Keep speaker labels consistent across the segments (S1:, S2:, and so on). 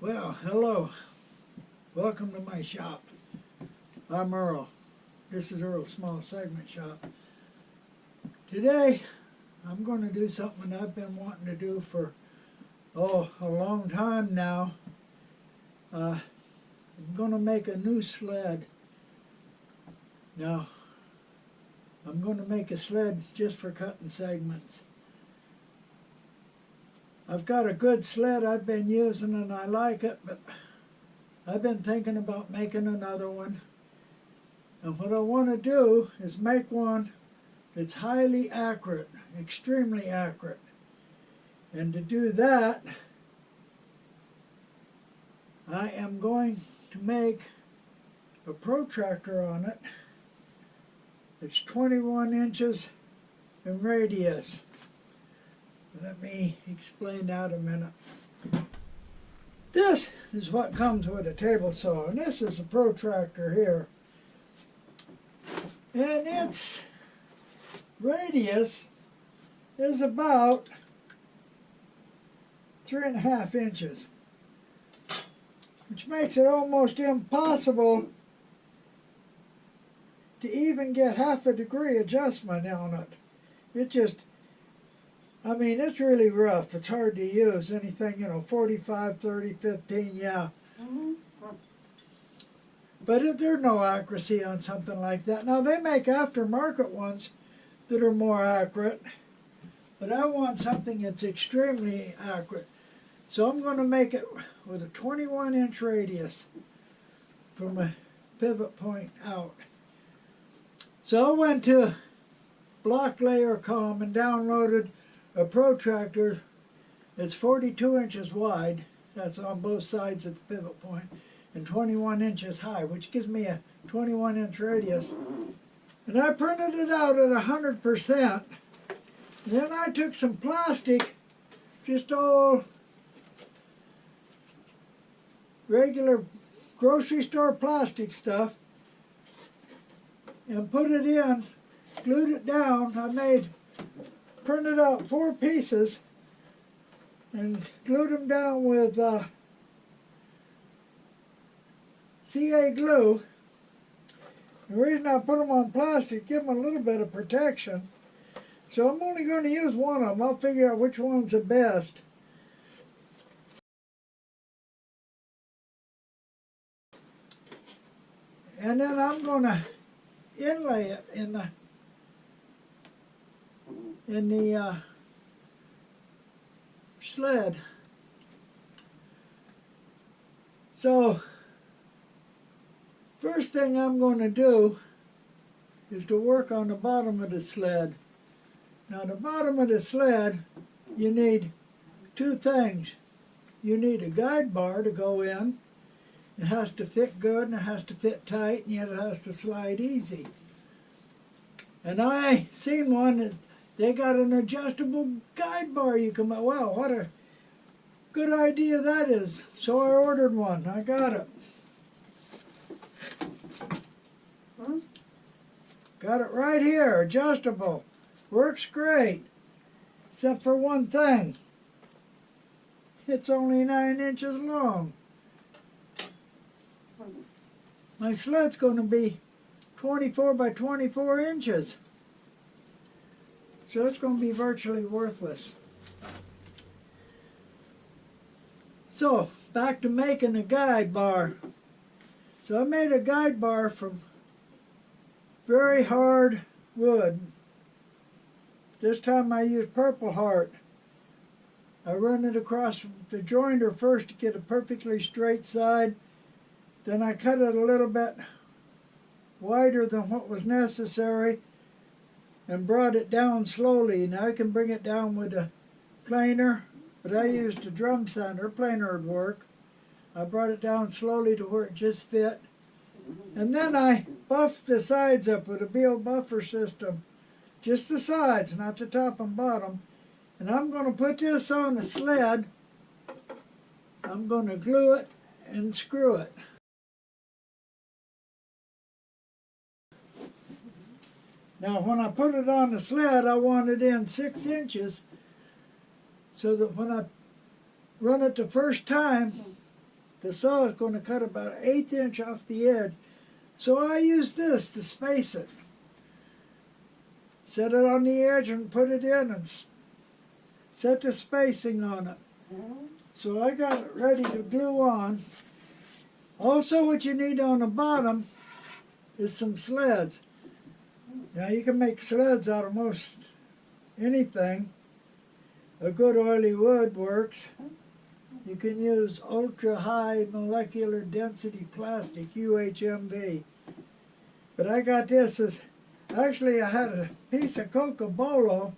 S1: Well, hello. Welcome to my shop. I'm Earl. This is Earl's Small Segment Shop. Today, I'm going to do something I've been wanting to do for, a long time now. I'm going to make a new sled. Now, I'm going to make a sled just for cutting segments. I've got a good sled I've been using and I like it, but I've been thinking about making another one. And what I want to do is make one that's highly accurate, extremely accurate. And to do that, I am going to make a protractor on it. It's 21 inches in radius. Let me explain that a minute. This is what comes with a table saw, and this is a protractor here. And its radius is about 3.5 inches, which makes it almost impossible to even get half a degree adjustment on it. It's really rough. It's hard to use. Anything, 45, 30, 15, yeah. But there's no accuracy on something like that. Now, they make aftermarket ones that are more accurate, but I want something that's extremely accurate. So I'm going to make it with a 21-inch radius from a pivot point out. So I went to Block.com and downloaded a protractor that's 42 inches wide, that's on both sides at the pivot point, and 21 inches high, which gives me a 21-inch radius. And I printed it out at 100%. And then I took some plastic, just all regular grocery store plastic stuff, and put it in, glued it down. Printed out 4 pieces and glued them down with CA glue. The reason I put them on plastic, give them a little bit of protection. So I'm only going to use one of them. I'll figure out which one's the best. And then I'm going to inlay it in the sled. So, first thing I'm going to do is to work on the bottom of the sled. Now, the bottom of the sled, you need 2 things. You need a guide bar to go in. It has to fit good and it has to fit tight, and yet it has to slide easy. And I seen one that they got an adjustable guide bar you can buy. Wow, what a good idea that is. So I ordered one. I got it. Got it right here, adjustable. Works great, except for one thing. It's only 9 inches long. My sled's going to be 24 by 24 inches. So it's going to be virtually worthless. So, back to making a guide bar. So I made a guide bar from very hard wood. This time I used Purple Heart. I run it across the jointer first to get a perfectly straight side. Then I cut it a little bit wider than what was necessary and brought it down slowly. Now I can bring it down with a planer, but I used a drum sander. Planer would work. I brought it down slowly to where it just fit. And then I buffed the sides up with a Beal buffer system. Just the sides, not the top and bottom. And I'm going to put this on the sled. I'm going to glue it and screw it. Now, when I put it on the sled, I want it in 6 inches so that when I run it the first time, the saw is going to cut about 1/8 inch off the edge. So I use this to space it. Set it on the edge and put it in and set the spacing on it. So I got it ready to glue on. Also what you need on the bottom is some sleds. Now you can make sleds out of most anything. A good oily wood works. You can use ultra high molecular density plastic, UHMV. But I got this as, actually I had a piece of Cocobolo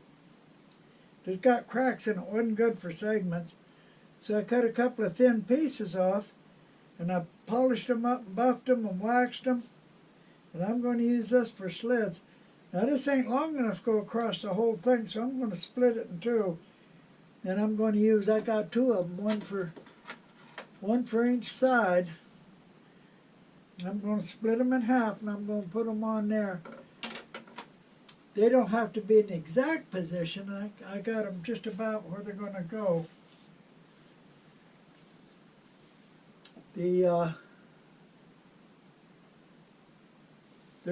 S1: that got cracks in it, wasn't good for segments. So I cut a couple of thin pieces off and I polished them up and buffed them and waxed them. And I'm going to use this for sleds. Now this ain't long enough to go across the whole thing, so I'm going to split it in two. And I'm going to use, I got two of them, one for each side. I'm going to split them in half and I'm going to put them on there. They don't have to be in the exact position. I got them just about where they're going to go. They're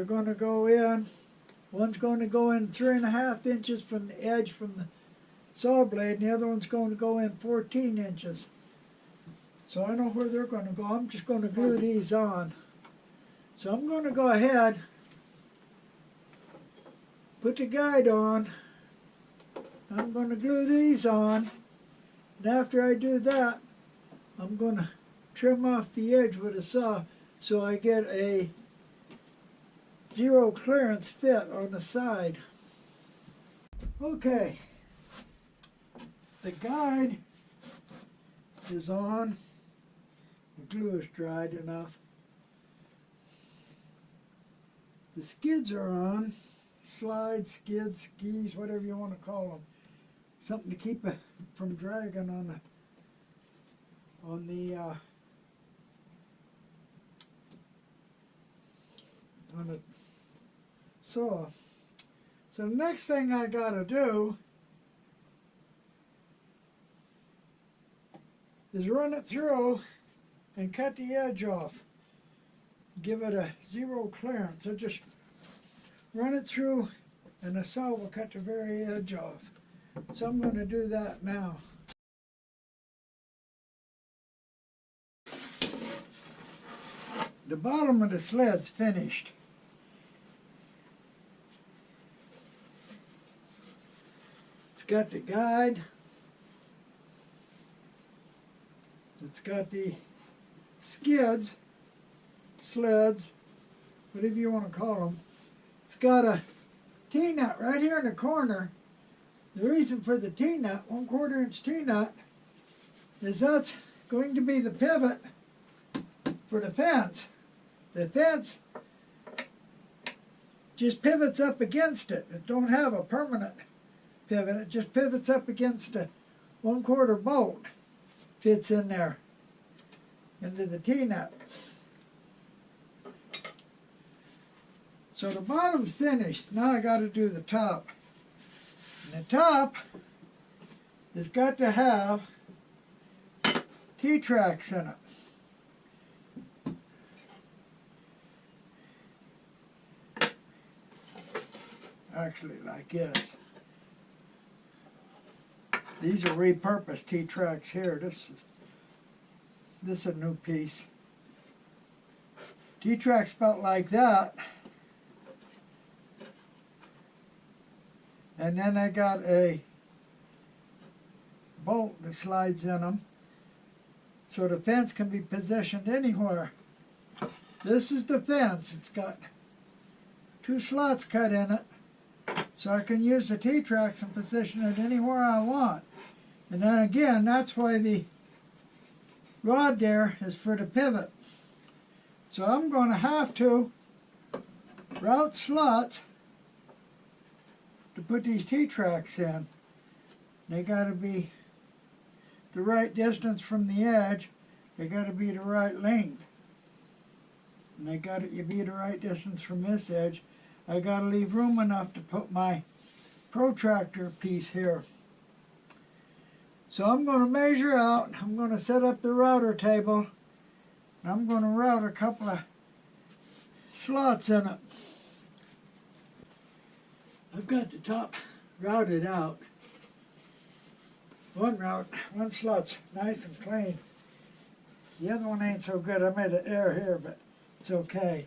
S1: going to go in. One's going to go in 3.5 inches from the edge from the saw blade, and the other one's going to go in 14 inches. So I know where they're going to go. I'm just going to glue these on. So I'm going to go ahead, put the guide on. I'm going to glue these on. And after I do that, I'm going to trim off the edge with a saw so I get a zero clearance fit on the side. Okay. The guide is on. The glue is dried enough. The skids are on. Slides, skids, skis, whatever you want to call them. Something to keep it from dragging on the saw. So the next thing I got to do is run it through and cut the edge off. Give it a zero clearance. So just run it through and the saw will cut the very edge off. So I'm going to do that now. The bottom of the sled's finished. It's got the guide. It's got the skids, sleds, whatever you want to call them. It's got a T-nut right here in the corner. The reason for the T-nut, 1/4 inch T-nut, is that's going to be the pivot for the fence. The fence just pivots up against it. It don't have a permanent pivot. It just pivots up against a 1/4 bolt. Fits in there into the T-nut. So the bottom's finished. Now I got to do the top. And the top has got to have T-tracks in it. Actually like this. These are repurposed T-tracks here. This is a new piece. T-tracks about like that. And then I got a bolt that slides in them so the fence can be positioned anywhere. This is the fence. It's got 2 slots cut in it so I can use the T-tracks and position it anywhere I want. And then again, that's why the rod there is for the pivot. So I'm going to have to route slots to put these T-tracks in. They got to be the right distance from the edge. They got to be the right length. And they got to be the right distance from this edge. I got to leave room enough to put my protractor piece here. So I'm going to measure out. I'm going to set up the router table I'm going to route a couple of slots in it. I've got the top routed out. One slot's nice and clean. The other one ain't so good. I made an error here, but it's okay.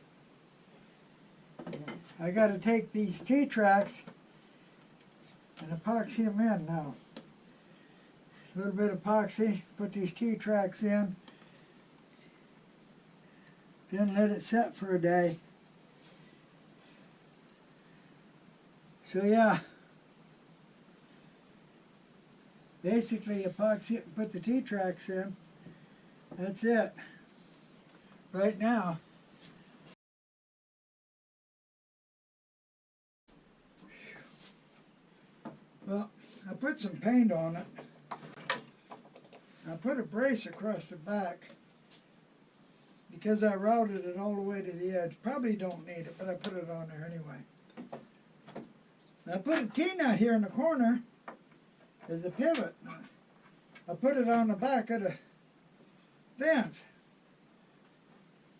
S1: I got to take these T-tracks and epoxy them in now. A little bit of epoxy, put these T-tracks in, then let it set for a day. So yeah, basically epoxy it and put the T-tracks in. That's it. Right now, well, I put some paint on it. I put a brace across the back because I routed it all the way to the edge. Probably don't need it, but I put it on there anyway. I put a T-nut here in the corner as a pivot. I put it on the back of the fence.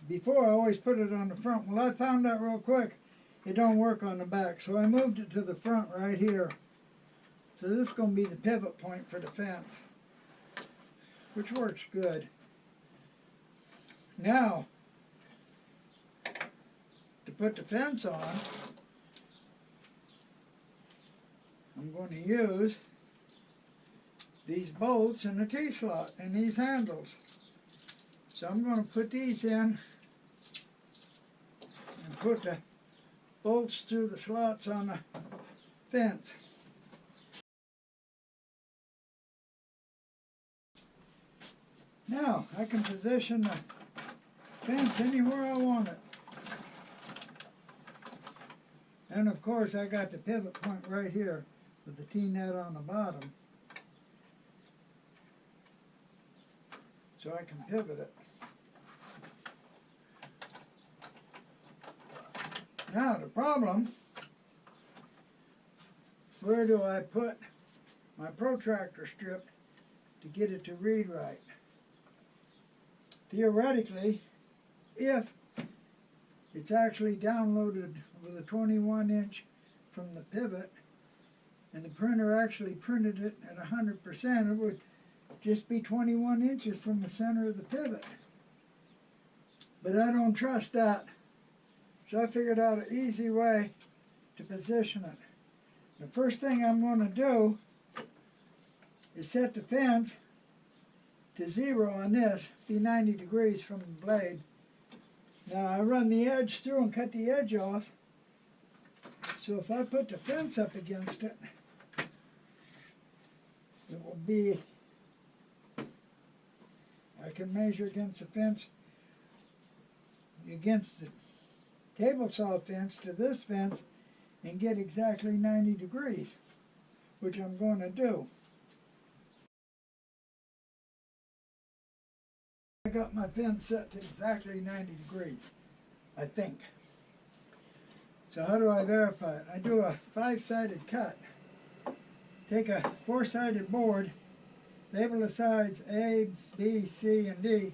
S1: Before, I always put it on the front. Well, I found out real quick it don't work on the back, so I moved it to the front right here. So this is going to be the pivot point for the fence, which works good. Now, to put the fence on, I'm going to use these bolts in the T-slot and these handles. So I'm going to put these in and put the bolts through the slots on the fence. Now I can position the fence anywhere I want it. And of course I got the pivot point right here with the T-nut on the bottom. So I can pivot it. Now the problem, where do I put my protractor strip to get it to read right? Theoretically, if it's actually downloaded with a 21-inch from the pivot, and the printer actually printed it at 100%, it would just be 21 inches from the center of the pivot. But I don't trust that. So I figured out an easy way to position it. The first thing I'm going to do is set the fence to 0 on this, be 90 degrees from the blade. Now I run the edge through and cut the edge off. So if I put the fence up against it, it will be, I can measure against the fence, against the table saw fence to this fence and get exactly 90 degrees, which I'm going to do. I got my fence set to exactly 90 degrees, I think. So how do I verify it? I do a 5-sided cut. Take a 4-sided board, label the sides A, B, C, and D,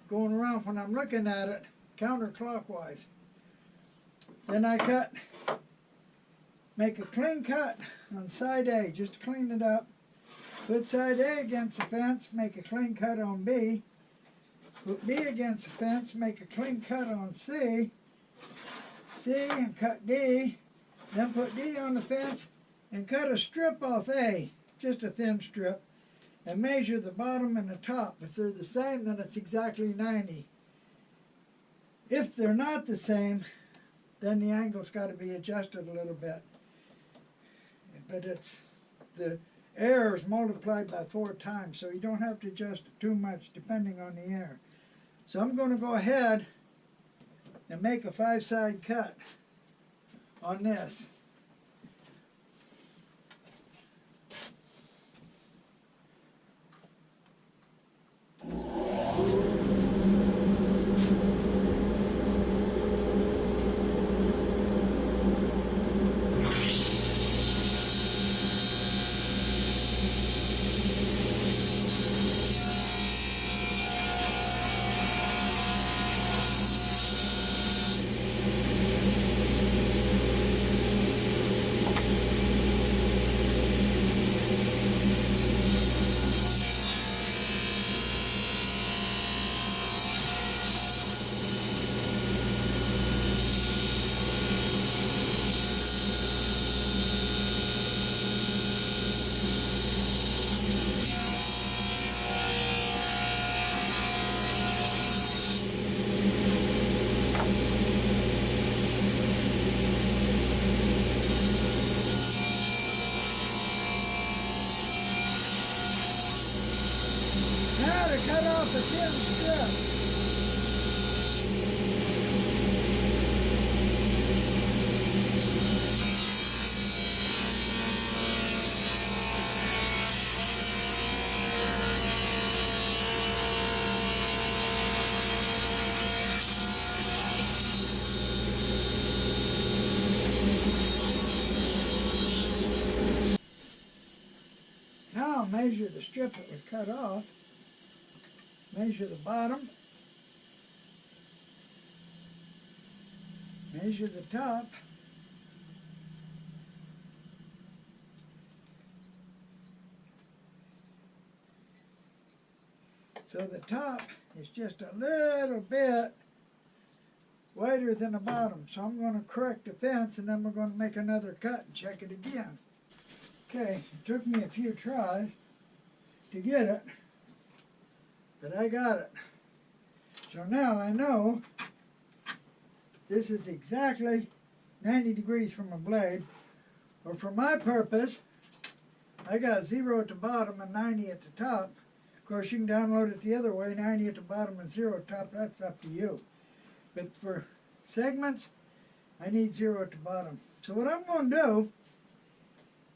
S1: going around when I'm looking at it counterclockwise. Then I cut, make a clean cut on side A, just to clean it up. Put side A against the fence, make a clean cut on B. Put B against the fence, make a clean cut on C. C and cut D. Then put D on the fence and cut a strip off A, just a thin strip, and measure the bottom and the top. If they're the same, then it's exactly 90. If they're not the same, then the angle's got to be adjusted a little bit. But it's the air is multiplied by 4 times, so you don't have to adjust it too much depending on the air. So I'm going to go ahead and make a 5-side cut on this. off a thin strip. Now measure the strip that we cut off, measure the bottom, measure the top, so the top is just a little bit wider than the bottom. So I'm going to correct the fence and then we're going to make another cut and check it again. Okay, it took me a few tries to get it, but I got it. So now I know this is exactly 90 degrees from a blade, or for my purpose, I got 0 at the bottom and 90 at the top. Of course, you can download it the other way, 90 at the bottom and 0 at the top, that's up to you. But for segments, I need 0 at the bottom. So what I'm going to do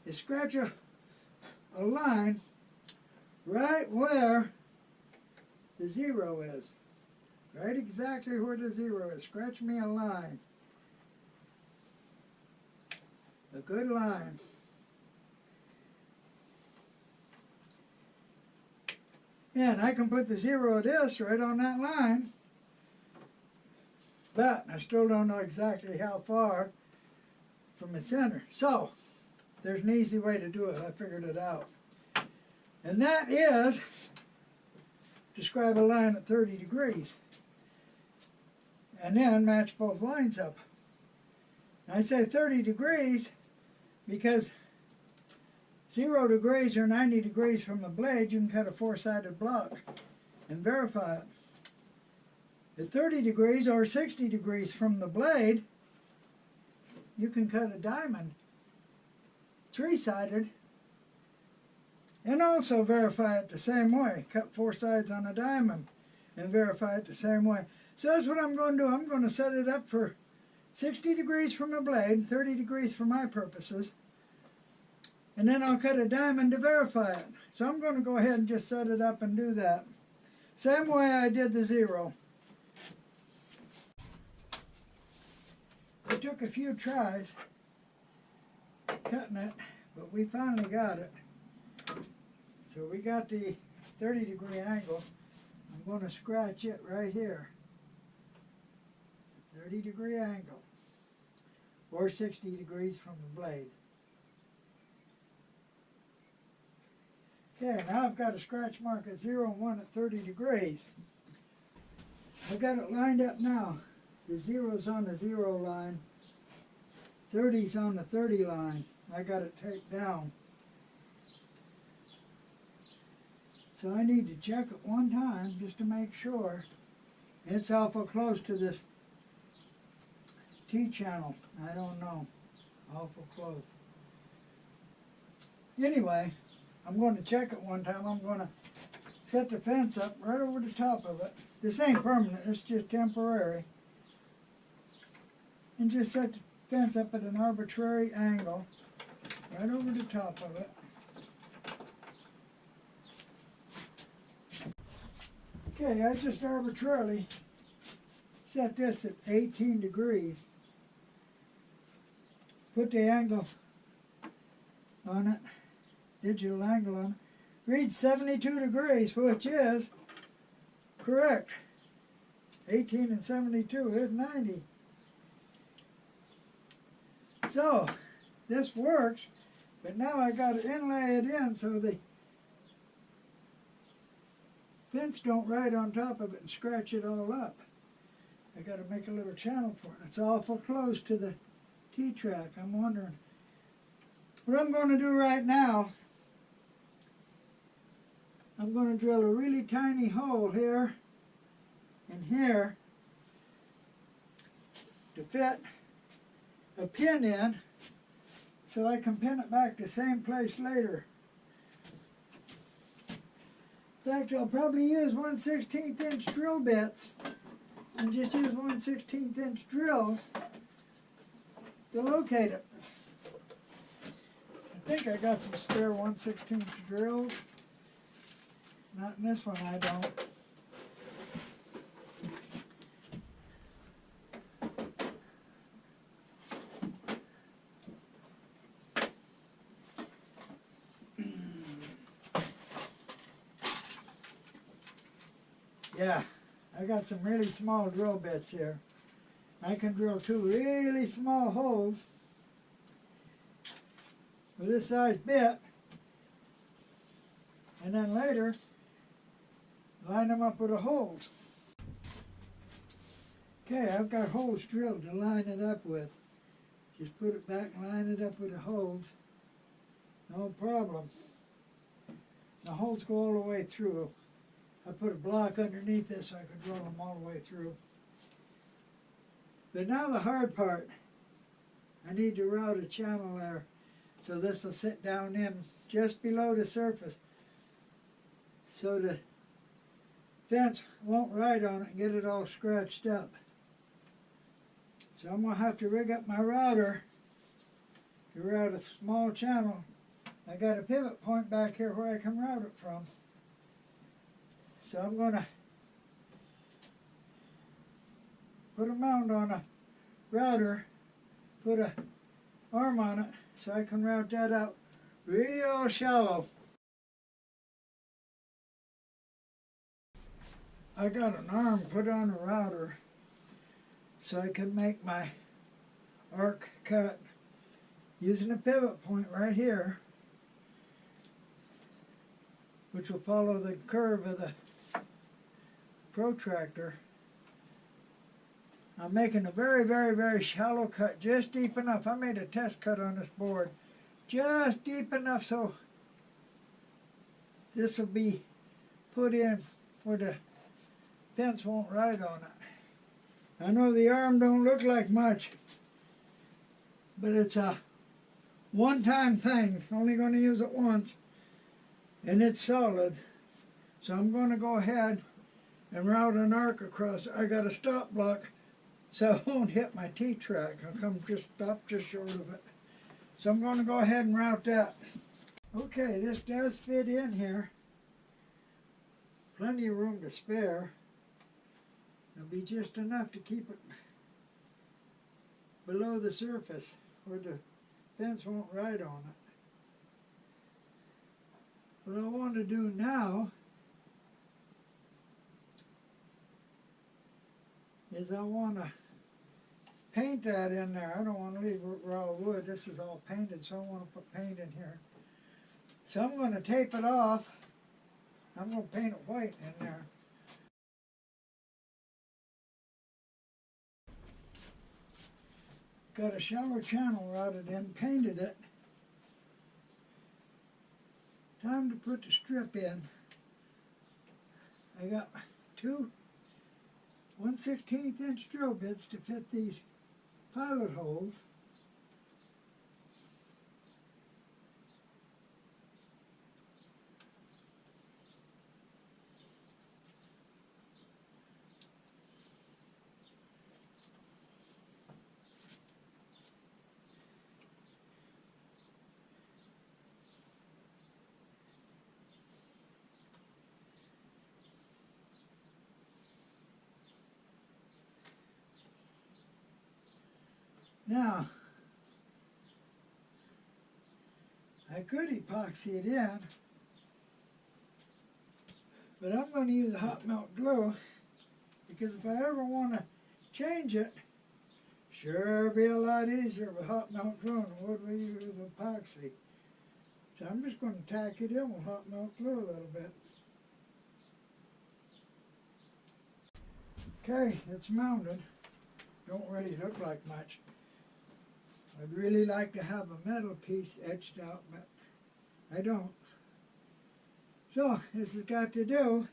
S1: is scratch a line right where the 0 is. Right exactly where the 0 is. Scratch me a line. A good line. And I can put the 0 of this right on that line, but I still don't know exactly how far from the center. So, there's an easy way to do it. I figured it out. And that is, describe a line at 30 degrees. And then match both lines up. And I say 30 degrees because 0 degrees or 90 degrees from the blade, you can cut a 4-sided block and verify it. At 30 degrees or 60 degrees from the blade, you can cut a diamond 3-sided and also verify it the same way. Cut 4 sides on a diamond and verify it the same way. So that's what I'm going to do. I'm going to set it up for 60 degrees from the blade, 30 degrees for my purposes, and then I'll cut a diamond to verify it. So I'm going to go ahead and just set it up and do that. Same way I did the 0. It took a few tries cutting it, but we finally got it. So we got the 30-degree angle. I'm going to scratch it right here. 30-degree angle, or 60 degrees from the blade. Okay, now I've got a scratch mark at 0 and 1 at 30 degrees. I've got it lined up now. The 0's on the 0 line, 30's on the 30 line. I got it taped down. So I need to check it one time just to make sure. It's awful close to this T-channel. I don't know. Awful close. Anyway, I'm going to check it one time. I'm going to set the fence up right over the top of it. This ain't permanent, it's just temporary. And just set the fence up at an arbitrary angle right over the top of it. Okay, I just arbitrarily set this at 18 degrees. Put the angle on it, digital angle on it. Reads 72 degrees, which is correct. 18 and 72 is 90. So, this works, but now I got to inlay it in so the fence don't ride on top of it and scratch it all up. I got to make a little channel for it. It's awful close to the T-track. I'm wondering. What I'm going to do right now, I'm going to drill a really tiny hole here and here to fit a pin in so I can pin it back the same place later. In fact, I'll probably use 1/16 inch drill bits and just use 1/16 inch drills to locate it. I think I got some spare 1/16 inch drills. Not in this one, I don't. Yeah, I got some really small drill bits here. I can drill 2 really small holes with this size bit, and then later line them up with the holes. Okay, I've got holes drilled to line it up with. Just put it back and line it up with the holes. No problem. The holes go all the way through. I put a block underneath this so I could drill them all the way through. But now the hard part, I need to route a channel there so this will sit down in just below the surface so the fence won't ride on it and get it all scratched up. So I'm going to have to rig up my router to route a small channel. I got a pivot point back here where I can route it from. So I'm going to put a mount on a router, put a arm on it so I can route that out real shallow. I got an arm put on a router so I can make my arc cut using a pivot point right here, which will follow the curve of the protractor. I'm making a very, very, very shallow cut, just deep enough. I made a test cut on this board, just deep enough so this will be put in where the fence won't ride on it. I know the arm don't look like much, but it's a one-time thing. Only going to use it once, and it's solid. So I'm going to go ahead and route an arc across. I got a stop block so I won't hit my T-track. I'll come stop just short of it. So I'm going to go ahead and route that. Okay, this does fit in here. Plenty of room to spare. It'll be just enough to keep it below the surface where the fence won't ride on it. What I want to do now is I want to paint that in there. I don't want to leave raw wood. This is all painted, so I want to put paint in here. So I'm going to tape it off. I'm going to paint it white in there. Got a shallow channel routed in, painted it. Time to put the strip in. I got 2 1/16 inch drill bits to fit these pilot holes. Now, I could epoxy it in, but I'm going to use hot melt glue because if I ever want to change it, sure be a lot easier with hot melt glue than it would with epoxy. So I'm just going to tack it in with hot melt glue a little bit. Okay, it's mounted. Don't really look like much. I'd really like to have a metal piece etched out, but I don't. So this has got to do.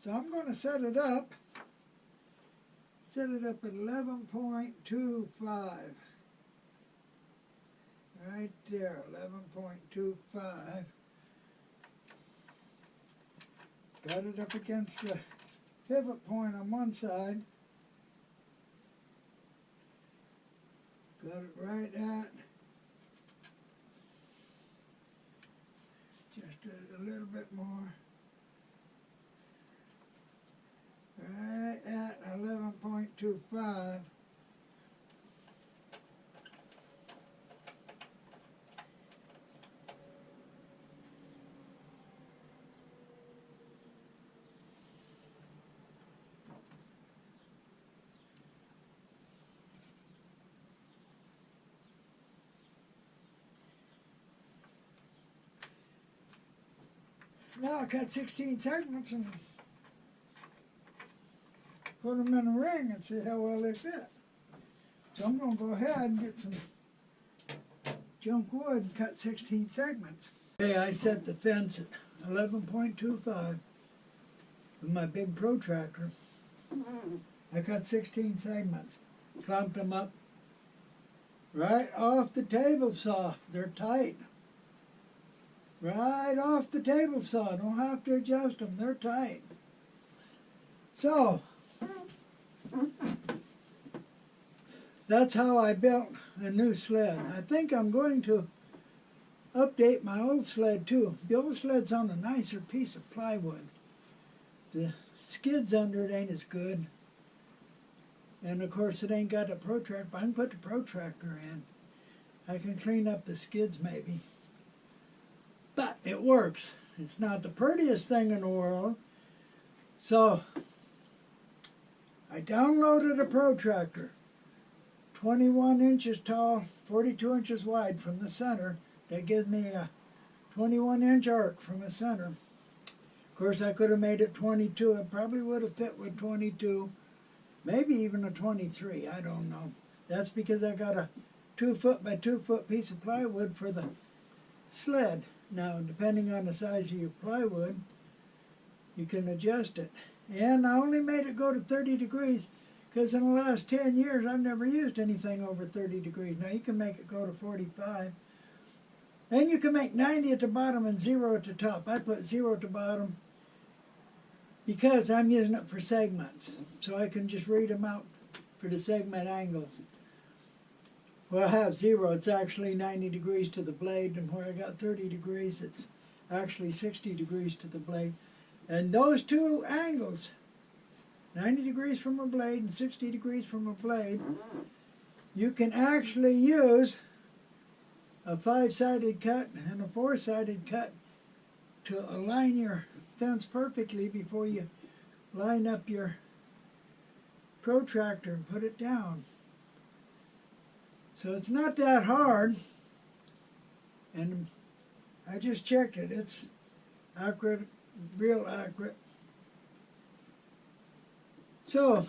S1: So I'm going to set it up. Set it up at 11.25. Right there, 11.25. Got it up against the pivot point on one side. Got it right at just a little bit more. Right at 11.25. Now I cut 16 segments and put them in a ring and see how well they fit. So I'm going to go ahead and get some junk wood and cut 16 segments. Okay, I set the fence at 11.25 with my big protractor. I cut 16 segments, clamped them up right off the table saw. They're tight. Right off the table saw. Don't have to adjust them. They're tight. So, that's how I built a new sled. I think I'm going to update my old sled too. The old sled's on a nicer piece of plywood. The skids under it ain't as good. And of course it ain't got a protractor, but I can put the protractor in. I can clean up the skids maybe. But it works. It's not the prettiest thing in the world. So I downloaded a protractor, 21 inches tall, 42 inches wide from the center. That gives me a 21-inch arc from the center. Of course, I could have made it 22. It probably would have fit with 22, maybe even a 23. I don't know. That's because I got a 2-foot by 2-foot piece of plywood for the sled. Now, depending on the size of your plywood, you can adjust it. And I only made it go to 30 degrees because in the last 10 years, I've never used anything over 30 degrees. Now, you can make it go to 45. And you can make 90 at the bottom and 0 at the top. I put 0 at the bottom because I'm using it for segments. So I can just read them out for the segment angles. Where I have 0, it's actually 90 degrees to the blade, and where I got 30 degrees, it's actually 60 degrees to the blade. And those two angles, 90 degrees from a blade and 60 degrees from a blade, you can actually use a 5-sided cut and a 4-sided cut to align your fence perfectly before you line up your protractor and put it down. So it's not that hard, and I just checked it. It's accurate, real accurate. So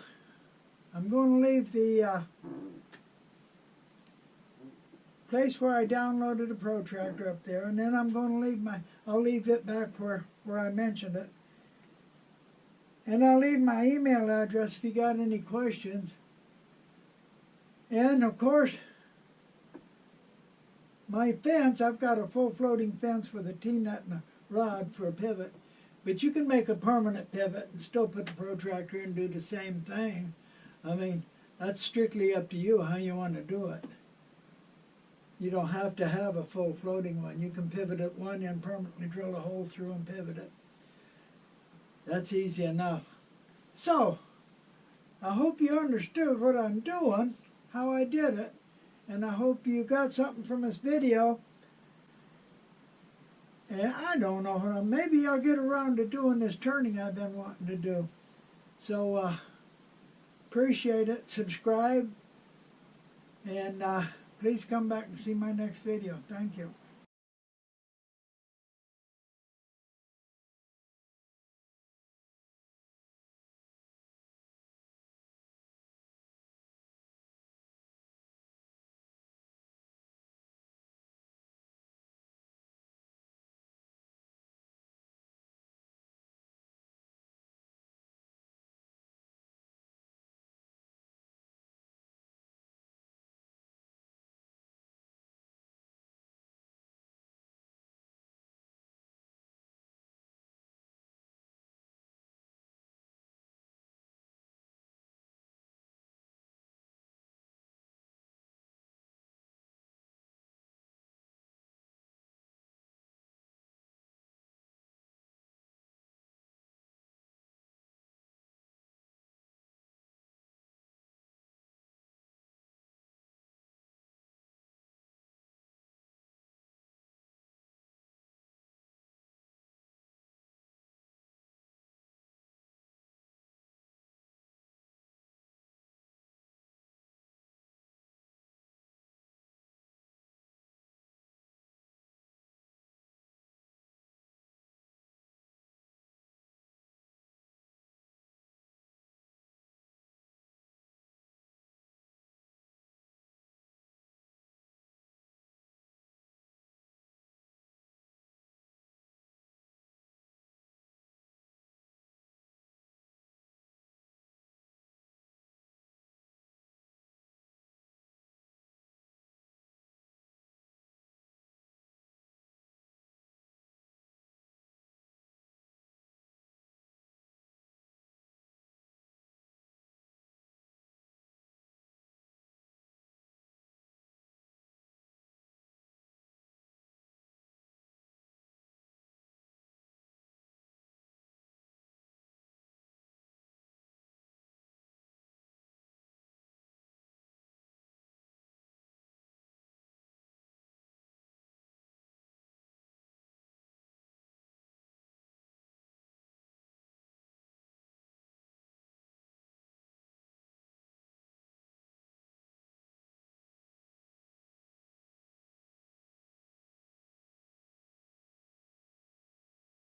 S1: I'm going to leave the place where I downloaded the protractor up there, and then I'm going to I'll leave it back where I mentioned it. And I'll leave my email address if you got any questions. And of course, my fence, I've got a full floating fence with a T-nut and a rod for a pivot. But you can make a permanent pivot and still put the protractor in and do the same thing. I mean, that's strictly up to you how you want to do it. You don't have to have a full floating one. You can pivot at one end, permanently drill a hole through and pivot it. That's easy enough. So, I hope you understood what I'm doing, how I did it, and I hope you got something from this video. And I don't know, maybe I'll get around to doing this turning I've been wanting to do. So, appreciate it. Subscribe, and please come back and see my next video. Thank you.